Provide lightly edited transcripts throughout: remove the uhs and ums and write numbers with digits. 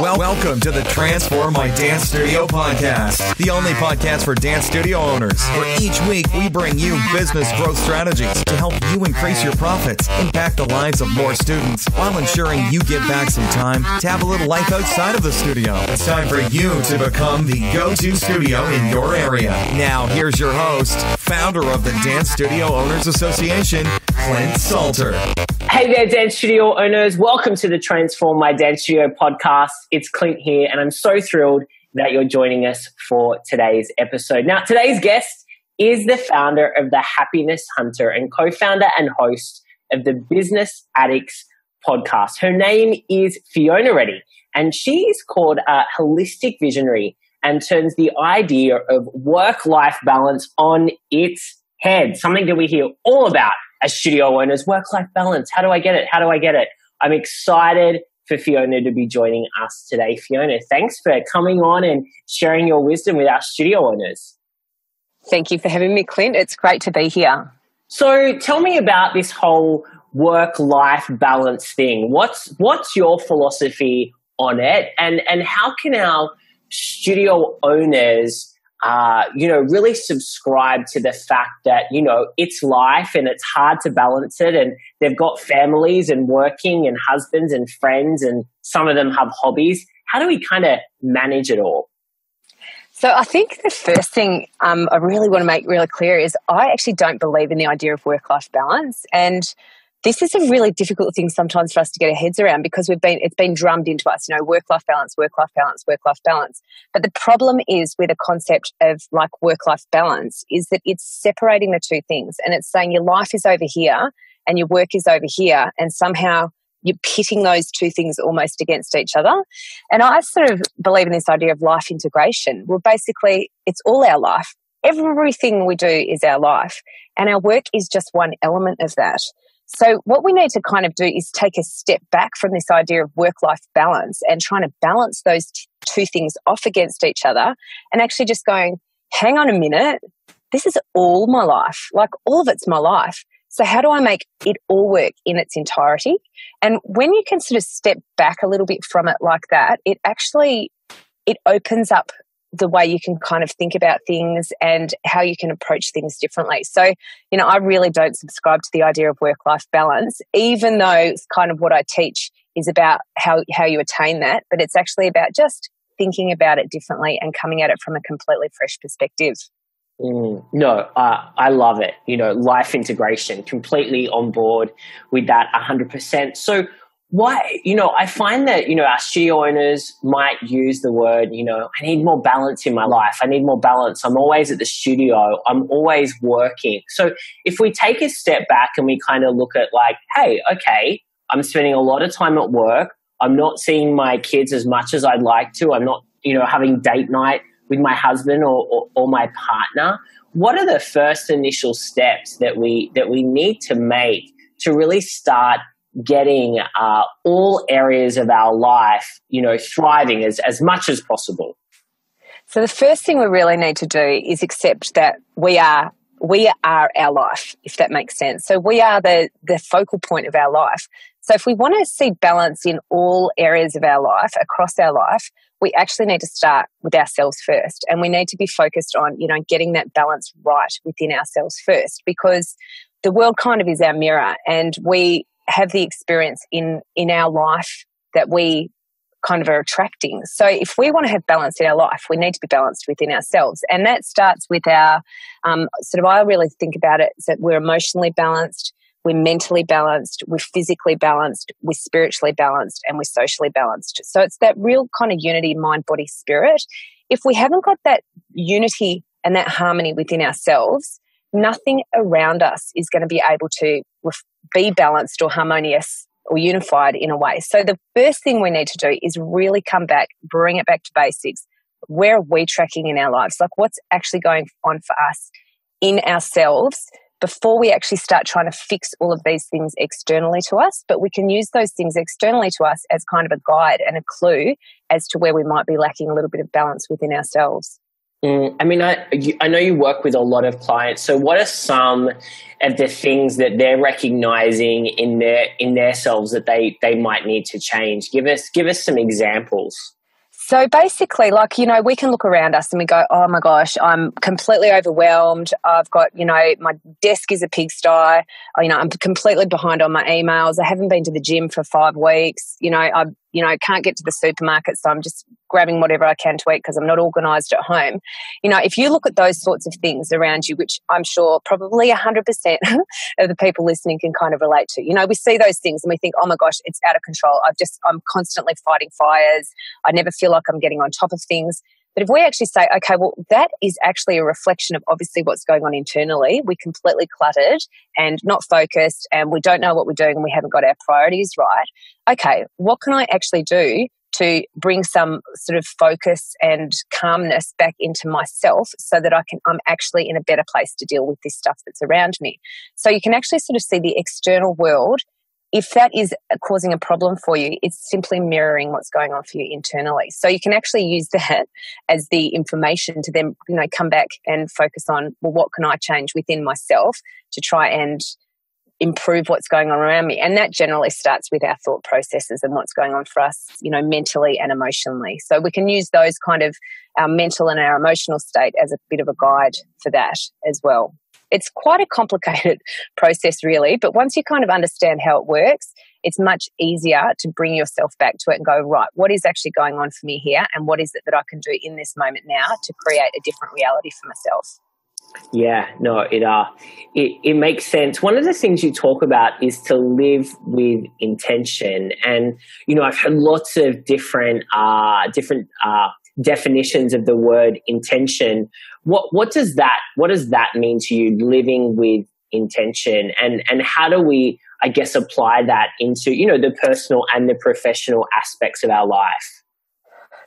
Welcome to the Transform My Dance Studio podcast, the only podcast for dance studio owners, where each week we bring you business growth strategies to help you increase your profits, impact the lives of more students, while ensuring you get back some time to have a little life outside of the studio. It's time for you to become the go-to studio in your area. Now, here's your host, founder of the Dance Studio Owners Association, Clint Salter. Hey there, dance studio owners. Welcome to the Transform My Dance Studio podcast. It's Clint here, and I'm so thrilled that you're joining us for today's episode. Now, today's guest is the founder of the Happiness Hunter and co-founder and host of the Business Addicts podcast. Her name is Fiona Reddy, and she is called a holistic visionary and turns the idea of work-life balance on its head, something that we hear all about as studio owners. Work-life balance. How do I get it? How do I get it? I'm excited for Fiona to be joining us today. Fiona, thanks for coming on and sharing your wisdom with our studio owners. Thank you for having me, Clint. It's great to be here. So tell me about this whole work-life balance thing. What's your philosophy on it? And how can our studio owners really subscribe to the fact that, it's life and it's hard to balance it, and they've got families and working and husbands and friends, and some of them have hobbies. How do we kind of manage it all? So I think the first thing I really want to make really clear is I actually don't believe in the idea of work-life balance. And this is a really difficult thing sometimes for us to get our heads around, because it's been drummed into us, work-life balance, work-life balance, work-life balance. But the problem is with a concept of like work-life balance is that it's separating the two things, and it's saying your life is over here and your work is over here, and somehow you're pitting those two things almost against each other. And I sort of believe in this idea of life integration. Well, basically, it's all our life. Everything we do is our life, and our work is just one element of that. So what we need to kind of do is take a step back from this idea of work-life balance and trying to balance those two things off against each other, and actually just going, hang on a minute, this is all my life. Like, all of it's my life. So how do I make it all work in its entirety? And when you can sort of step back a little bit from it like that, it opens up the way you can kind of think about things and how you can approach things differently. So, I really don't subscribe to the idea of work-life balance, even though it's kind of what I teach is about how you attain that. But it's actually about just thinking about it differently and coming at it from a completely fresh perspective. No, I love it. Life integration, completely on board with that 100%. So why, I find that, our studio owners might use the word, I need more balance in my life. I need more balance. I'm always at the studio. I'm always working. So if we take a step back and we kind of look at like, hey, okay, I'm spending a lot of time at work. I'm not seeing my kids as much as I'd like to. I'm not, having date night with my husband or my partner. What are the first initial steps that we need to make to really start getting all areas of our life, thriving as much as possible? So the first thing we really need to do is accept that we are our life, if that makes sense. So we are the focal point of our life. So if we want to see balance in all areas of our life, across our life, we actually need to start with ourselves first. And we need to be focused on, getting that balance right within ourselves first, because the world kind of is our mirror, and we have the experience in our life that we kind of are attracting. So if we want to have balance in our life, we need to be balanced within ourselves. And that starts with our, I really think about it, is that we're emotionally balanced, we're mentally balanced, we're physically balanced, we're spiritually balanced, and we're socially balanced. So it's that real kind of unity, mind, body, spirit. If we haven't got that unity and that harmony within ourselves, nothing around us is going to be able to be balanced or harmonious or unified in a way. So the first thing we need to do is really come back, bring it back to basics. Where are we tracking in our lives? Like, what's actually going on for us in ourselves before we actually start trying to fix all of these things externally to us? But we can use those things externally to us as kind of a guide and a clue as to where we might be lacking a little bit of balance within ourselves. I mean, I know you work with a lot of clients. So what are some of the things that they're recognizing in their selves that they might need to change? Give us some examples. So basically, like, we can look around us and we go, oh my gosh, I'm completely overwhelmed. I've got, my desk is a pigsty. I'm completely behind on my emails. I haven't been to the gym for 5 weeks. I can't get to the supermarket, so I'm just grabbing whatever I can to eat because I'm not organised at home. If you look at those sorts of things around you, which I'm sure probably 100% of the people listening can kind of relate to, we see those things and we think, oh my gosh, it's out of control. I'm constantly fighting fires. I never feel like I'm getting on top of things. But if we actually say, okay, well, that is actually a reflection of obviously what's going on internally. We're completely cluttered and not focused and we don't know what we're doing and we haven't got our priorities right. Okay, what can I actually do to bring some sort of focus and calmness back into myself so that I'm actually in a better place to deal with this stuff that's around me? So you can actually sort of see the external world. If that is causing a problem for you, it's simply mirroring what's going on for you internally. So you can actually use that as the information to then, come back and focus on, well, what can I change within myself to try and improve what's going on around me? And that generally starts with our thought processes and what's going on for us, mentally and emotionally. So we can use those kind of our mental and our emotional state as a bit of a guide for that as well. It's quite a complicated process, really, but once you kind of understand how it works, it's much easier to bring yourself back to it and go, right, what is actually going on for me here and what is it that I can do in this moment now to create a different reality for myself? Yeah, no, it makes sense. One of the things you talk about is to live with intention. And, I've heard lots of different definitions of the word intention. What does that mean to you, living with intention? And how do we, I guess, apply that into, the personal and the professional aspects of our life?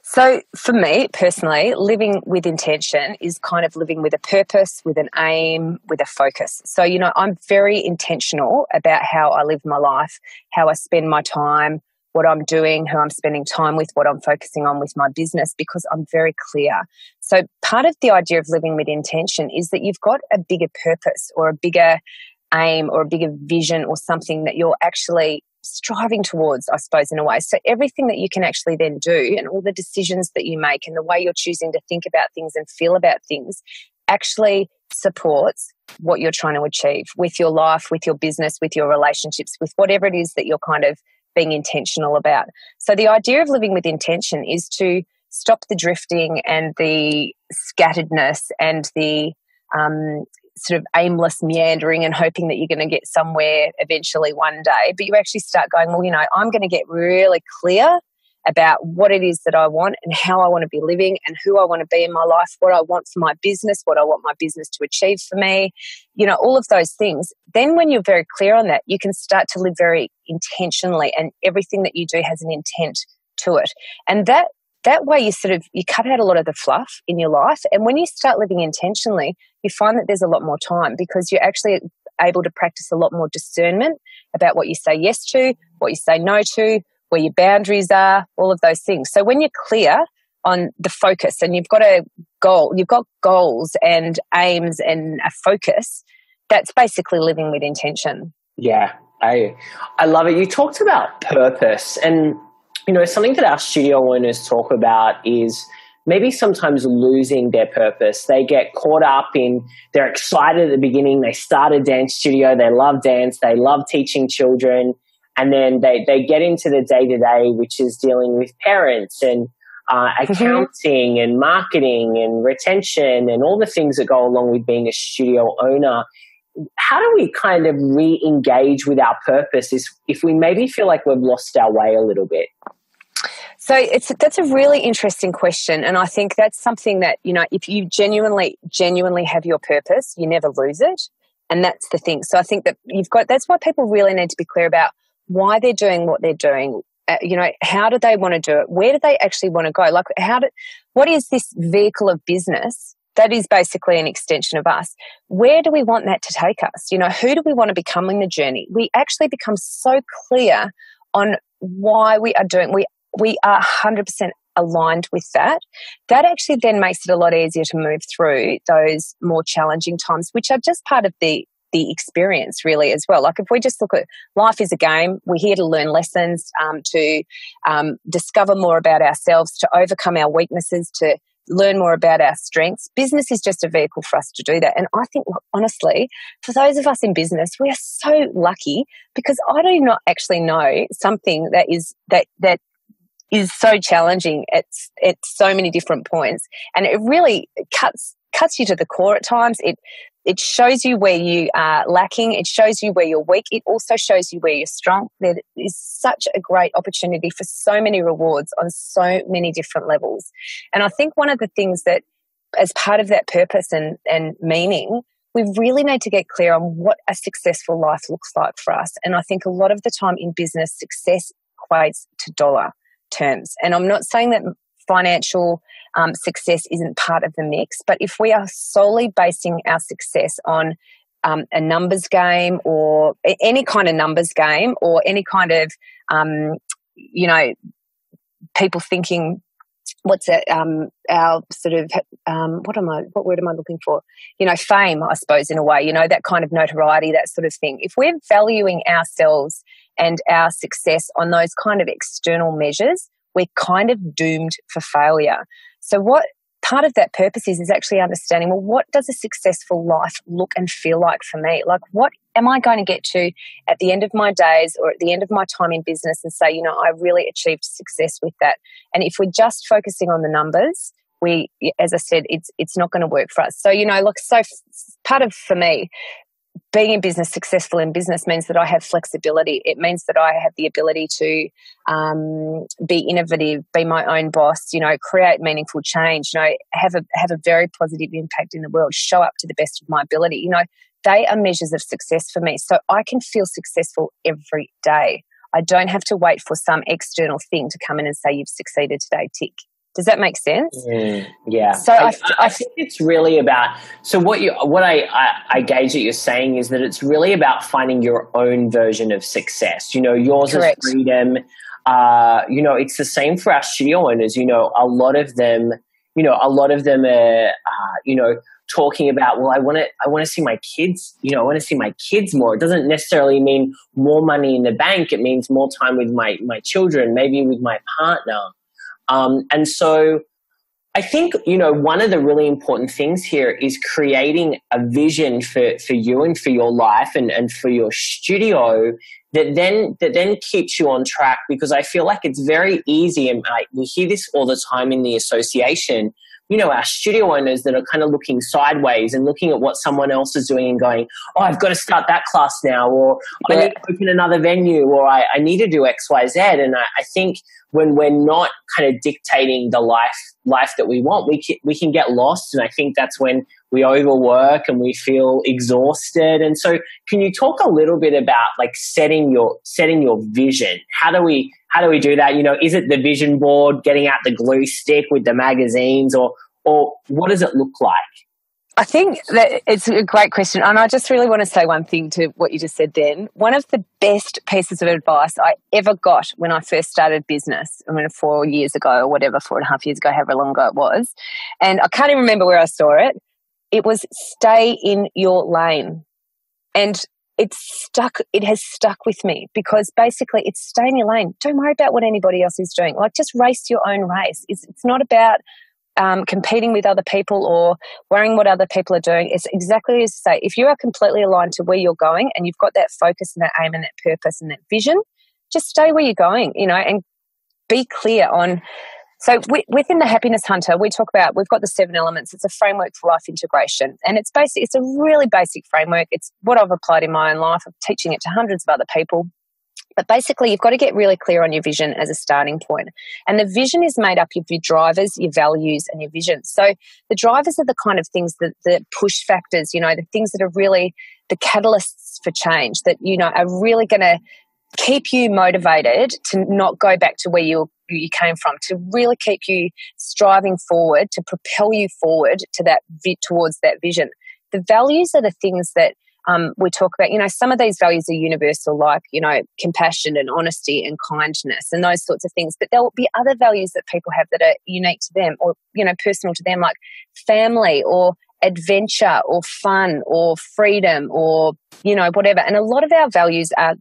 So for me personally, living with intention is kind of living with a purpose, with an aim, with a focus. So, I'm very intentional about how I live my life, how I spend my time, what I'm doing, who I'm spending time with, what I'm focusing on with my business, because I'm very clear. So part of the idea of living with intention is that you've got a bigger purpose or a bigger aim or a bigger vision or something that you're actually striving towards, I suppose, in a way. So everything that you can actually then do and all the decisions that you make and the way you're choosing to think about things and feel about things actually supports what you're trying to achieve with your life, with your business, with your relationships, with whatever it is that you're kind of being intentional about. So the idea of living with intention is to stop the drifting and the scatteredness and the sort of aimless meandering and hoping that you're going to get somewhere eventually one day. But you actually start going, well, I'm going to get really clear about what it is that I want and how I want to be living and who I want to be in my life, what I want for my business, what I want my business to achieve for me, all of those things. Then when you're very clear on that, you can start to live very intentionally and everything that you do has an intent to it. And that way you cut out a lot of the fluff in your life. And when you start living intentionally, you find that there's a lot more time because you're actually able to practice a lot more discernment about what you say yes to, what you say no to, where your boundaries are, all of those things. So when you're clear on the focus and you've got a goal, you've got goals and aims and a focus, that's basically living with intention. Yeah, I love it. You talked about purpose and, something that our studio owners talk about is maybe sometimes losing their purpose. They get caught up they're excited at the beginning. They start a dance studio. They love dance. They love teaching children. And then they get into the day-to-day, which is dealing with parents and accounting and marketing and retention and all the things that go along with being a studio owner. How do we kind of re-engage with our purpose if we maybe feel like we've lost our way a little bit? So that's a really interesting question. And I think that's something that, if you genuinely have your purpose, you never lose it. And that's the thing. So I think that that's why people really need to be clear about why they're doing what they're doing. How do they want to do it? Where do they actually want to go? Like, what is this vehicle of business that is basically an extension of us? Where do we want that to take us? Who do we want to become in the journey? We actually become so clear on why we are doing. We are 100% aligned with that, that actually then makes it a lot easier to move through those more challenging times, which are just part of the experience really as well. Like if we just look at life is a game, we're here to learn lessons, to discover more about ourselves, to overcome our weaknesses, to learn more about our strengths. Business is just a vehicle for us to do that. And I think, honestly, for those of us in business, we are so lucky, because I do not actually know something that is so challenging at so many different points, and it really cuts you to the core at times. It shows you where you are lacking. It shows you where you're weak. It also shows you where you're strong. There is such a great opportunity for so many rewards on so many different levels. And I think one of the things that, as part of that purpose and meaning, we really need to get clear on what a successful life looks like for us. And I think a lot of the time in business, success equates to dollar terms. And I'm not saying that financial success isn't part of the mix, but if we are solely basing our success on a numbers game, or any kind of numbers game, or any kind of people thinking, what's it, our sort of what word am I looking for, fame, I suppose, in a way, that kind of notoriety, that sort of thing. If we're valuing ourselves and our success on those kind of external measures, we're kind of doomed for failure. So what part of that purpose is actually understanding, well, what does a successful life look and feel like for me? Like, what am I going to get to at the end of my days or at the end of my time in business and say, I really achieved success with that? And if we're just focusing on the numbers, as I said, it's not going to work for us. So, part of, for me, being in business, successful in business, means that I have flexibility. It means that I have the ability to be innovative, be my own boss, create meaningful change, have a very positive impact in the world, show up to the best of my ability. They are measures of success for me. So I can feel successful every day. I don't have to wait for some external thing to come in and say, you've succeeded today, tick. Does that make sense? Yeah. So I think it's really about, so what I gauge that you're saying is that it's really about finding your own version of success. Yours Correct. is freedom. It's the same for our studio owners. A lot of them are, talking about, well, I want to see my kids, I want to see my kids more. It doesn't necessarily mean more money in the bank. It means more time with my children, maybe with my partner. And so I think, one of the really important things here is creating a vision for you and for your life and for your studio that then keeps you on track, because I feel like it's very easy, and we hear this all the time in the association, our studio owners that are kind of looking sideways and looking at what someone else is doing and going, oh, I've got to start that class now, or I need to open another venue, or I need to do X, Y, Z. And I think when we're not kind of dictating the life that we want, we can get lost. And I think that's when we overwork and we feel exhausted. And so can you talk a little bit about like setting your vision? How do we do that? Is it the vision board, getting out the glue stick with the magazines, or what does it look like? I think that it's a great question. And I just really want to say one thing to what you just said then. One of the best pieces of advice I ever got when I first started business, 4 years ago or whatever, 4.5 years ago, however long ago it was, and I can't even remember where I saw it, it was stay in your lane. And it has stuck with me, because basically it's stay in your lane. Don't worry about what anybody else is doing. Like, just race your own race. It's not about competing with other people or worrying what other people are doing. It's exactly as you say. If you are completely aligned to where you're going and you've got that focus and that aim and that purpose and that vision, just stay where you're going, and be clear on. So within the Happiness Hunter, we've got the 7 elements. It's a framework for life integration. And it's a really basic framework. It's what I've applied in my own life. I'm teaching it to hundreds of other people. But basically, you've got to get really clear on your vision as a starting point. And the vision is made up of your drivers, your values, and your vision. So the drivers are the kind of things that push factors, the things that are really the catalysts for change, that, are really going to keep you motivated to not go back to where you came from, to really keep you striving forward, to propel you forward to towards that vision. The values are the things that we talk about, some of these values are universal, like, compassion and honesty and kindness and those sorts of things. But there will be other values that people have that are unique to them or, personal to them, like family or adventure or fun or freedom or, whatever. And a lot of our values are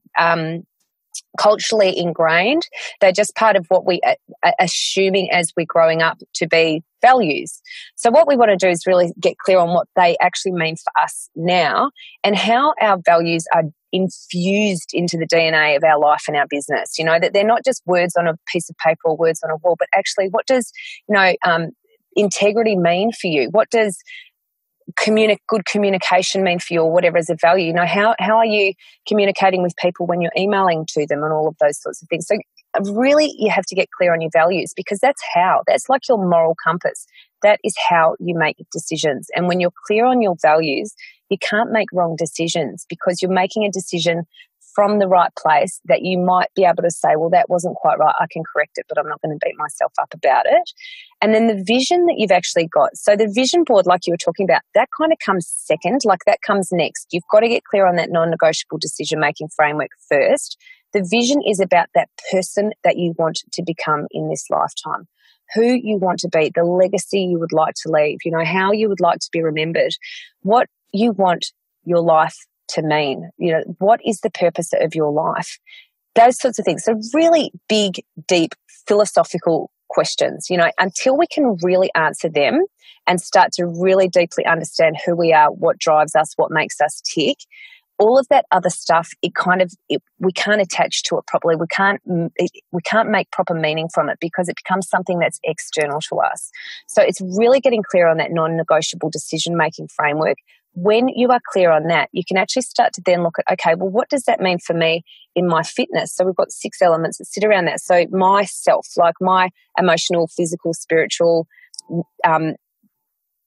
culturally ingrained. They're just part of what we are assuming as we're growing up to be values. So what we want to do is really get clear on what they actually mean for us now and how our values are infused into the DNA of our life and our business, that they're not just words on a piece of paper or words on a wall, but actually what does, integrity mean for you? What does good communication mean for you or whatever is a value? How are you communicating with people when you're emailing to them and all of those sorts of things? So really you have to get clear on your values because that's like your moral compass. That is how you make decisions. And when you're clear on your values, you can't make wrong decisions because you're making a decision from the right place that you might be able to say, well, that wasn't quite right. I can correct it, but I'm not going to beat myself up about it. And then the vision that you've actually got. So the vision board, like you were talking about, that kind of comes second, like that comes next. You've got to get clear on that non-negotiable decision-making framework first. The vision is about that person that you want to become in this lifetime, who you want to be, the legacy you would like to leave, how you would like to be remembered, what you want your life to mean, what is the purpose of your life? Those sorts of things. So really big, deep, philosophical questions, until we can really answer them and start to really deeply understand who we are, what drives us, what makes us tick. All of that other stuff, we can't attach to it properly. We can't make proper meaning from it because it becomes something that's external to us. So it's really getting clear on that non-negotiable decision-making framework. When you are clear on that, you can actually start to then look at, okay, well, what does that mean for me in my fitness? So we've got 6 elements that sit around that. So myself, like my emotional, physical, spiritual,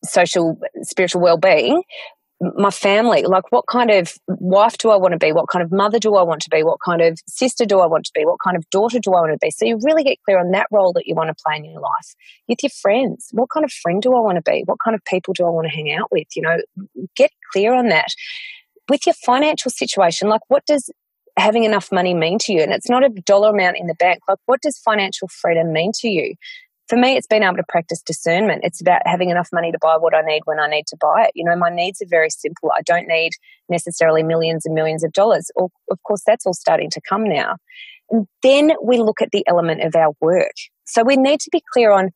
social, spiritual well-being. My family, like what kind of wife do I want to be? What kind of mother do I want to be? What kind of sister do I want to be? What kind of daughter do I want to be? So you really get clear on that role that you want to play in your life. With your friends, what kind of friend do I want to be? What kind of people do I want to hang out with? Get clear on that. With your financial situation, like what does having enough money mean to you? And it's not a dollar amount in the bank. Like what does financial freedom mean to you? For me, it's been able to practice discernment. It's about having enough money to buy what I need when I need to buy it. My needs are very simple. I don't need necessarily millions and millions of dollars. Of course, that's all starting to come now. And then we look at the element of our work. So we need to be clear on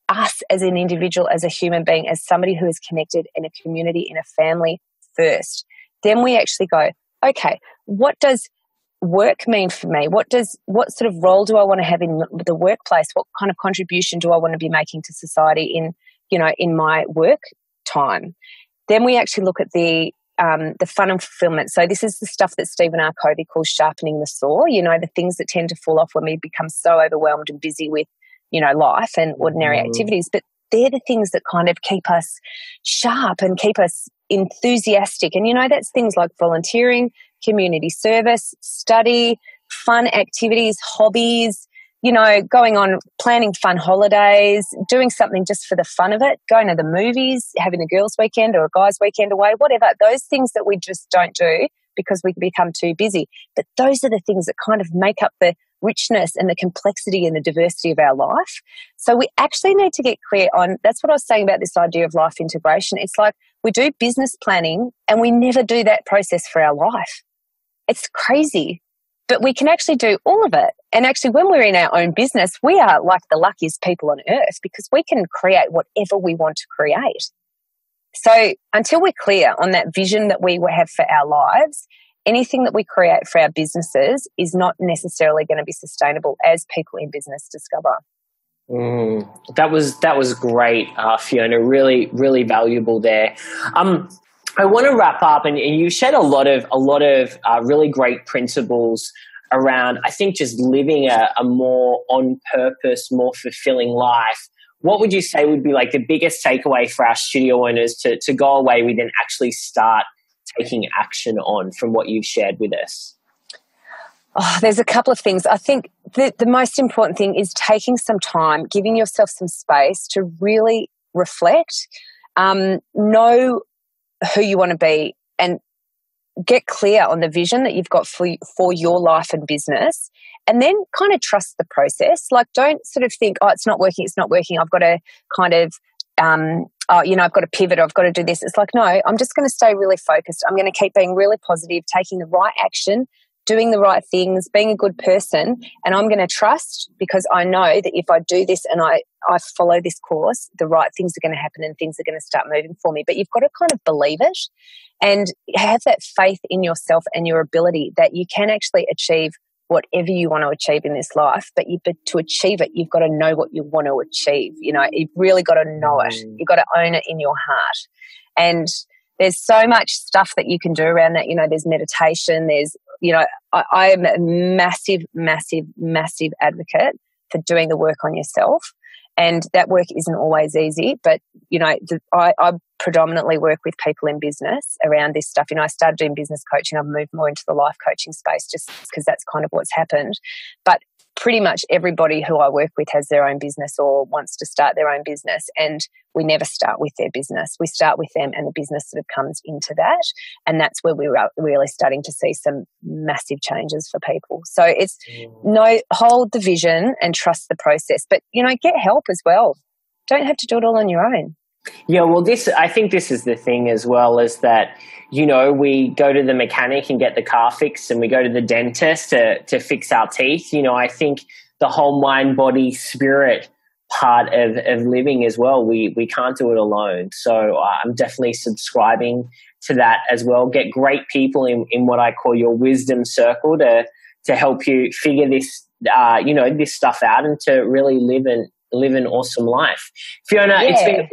us as an individual, as a human being, as somebody who is connected in a community, in a family first. Then we actually go, okay, what does work mean for me? What sort of role do I want to have in the workplace? What kind of contribution do I want to be making to society in my work time? Then we actually look at the fun and fulfillment. So this is the stuff that Stephen R. Covey calls sharpening the saw, the things that tend to fall off when we become so overwhelmed and busy with, life and ordinary activities. But they're the things that kind of keep us sharp and keep us enthusiastic. And, that's things like volunteering, community service, study, fun activities, hobbies, going on planning fun holidays, doing something just for the fun of it, going to the movies, having a girls' weekend or a guys' weekend away, whatever. Those things that we just don't do because we become too busy. But those are the things that kind of make up the richness and the complexity and the diversity of our life. So we actually need to get clear on, that's what I was saying about this idea of life integration. It's like we do business planning and we never do that process for our life. It's crazy, but we can actually do all of it. And actually when we're in our own business, we are like the luckiest people on earth because we can create whatever we want to create. So until we're clear on that vision that we have for our lives, anything that we create for our businesses is not necessarily going to be sustainable, as people in business discover. That was great, Fiona. Really, really valuable there. I want to wrap up, and you shared a lot of really great principles around, I think, just living a more on purpose, more fulfilling life. What would you say would be like the biggest takeaway for our studio owners to go away with and actually start taking action on from what you've shared with us? Oh, there's a couple of things. I think the most important thing is taking some time, giving yourself some space to really reflect, know who you want to be, and get clear on the vision that you've got for your life and business, and then kind of trust the process. Like, don't sort of think, oh, it's not working. I've got to kind of, I've got to pivot. I've got to do this. It's like, no, I'm just going to stay really focused. I'm going to keep being really positive, taking the right action, doing the right things, being a good person, and I'm going to trust, because I know that if I do this and I follow this course, the right things are going to happen and things are going to start moving for me. But you've got to kind of believe it and have that faith in yourself and your ability that you can actually achieve whatever you want to achieve in this life. But to achieve it, you've got to know what you want to achieve. You've really got to know it. You've got to own it in your heart. And there's so much stuff that you can do around that. There's meditation. There's, I am a massive, massive, massive advocate for doing the work on yourself. And that work isn't always easy, but, I predominantly work with people in business around this stuff. I started doing business coaching. I've moved more into the life coaching space just because that's kind of what's happened. But pretty much everybody who I work with has their own business or wants to start their own business. And we never start with their business. We start with them and the business sort of comes into that. And that's where we're really starting to see some massive changes for people. So it's hold the vision and trust the process, but, get help as well. Don't have to do it all on your own. Yeah, well, I think this is the thing as well, is that, we go to the mechanic and get the car fixed, and we go to the dentist to fix our teeth. I think the whole mind, body, spirit part of living as well, we can't do it alone. So I'm definitely subscribing to that as well. Get great people in what I call your wisdom circle to help you figure this, this stuff out and to really live an awesome life. Fiona, It's been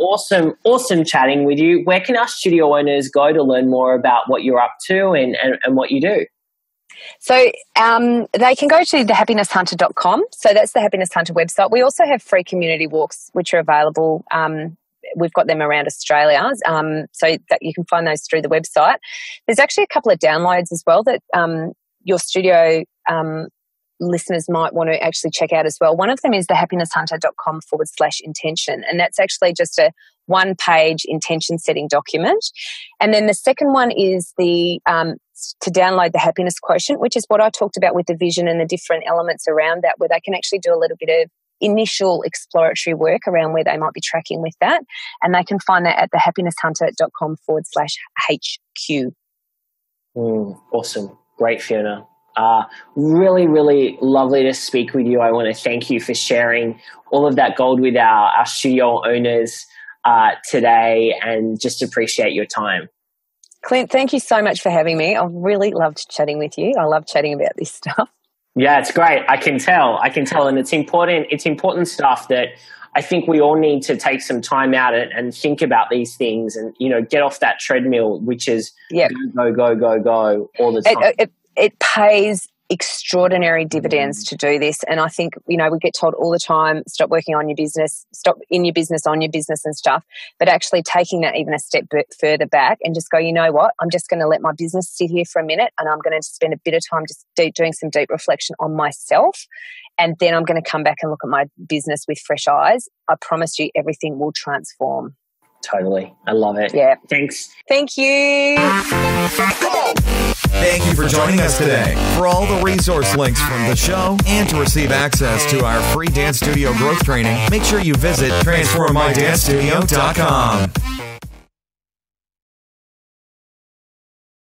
awesome chatting with you. Where can our studio owners go to learn more about what you're up to and what you do? So they can go to thehappinesshunter.com. So that's the Happiness Hunter website. We also have free community walks, which are available. We've got them around Australia, so that you can find those through the website. There's actually a couple of downloads as well that your studio listeners might want to actually check out as well. One of them is thehappinesshunter.com/intention, and that's actually just a one-page intention setting document. And then the second one is to download the happiness quotient, which is what I talked about with the vision and the different elements around that, where they can actually do a little bit of initial exploratory work around where they might be tracking with that. And they can find that at thehappinesshunter.com/HQ. Awesome. Great, Fiona. Really, really lovely to speak with you. I want to thank you for sharing all of that gold with our studio owners today, and just appreciate your time. Clint, thank you so much for having me. I really loved chatting with you. I love chatting about this stuff. Yeah, it's great. I can tell. And it's important. It's important stuff that I think we all need to take some time out and think about these things and, get off that treadmill, which is go all the time. It pays extraordinary dividends to do this. And I think, we get told all the time, stop working on your business, stop in your business, on your business and stuff. But actually taking that even a step further back and just go, you know what, I'm just going to let my business sit here for a minute, and I'm going to spend a bit of time just doing some deep reflection on myself. And then I'm going to come back and look at my business with fresh eyes. I promise you everything will transform. Totally. I love it. Yeah. Thanks. Thank you. Thank you for joining us today. For all the resource links from the show and to receive access to our free dance studio growth training, make sure you visit transformmydancestudio.com.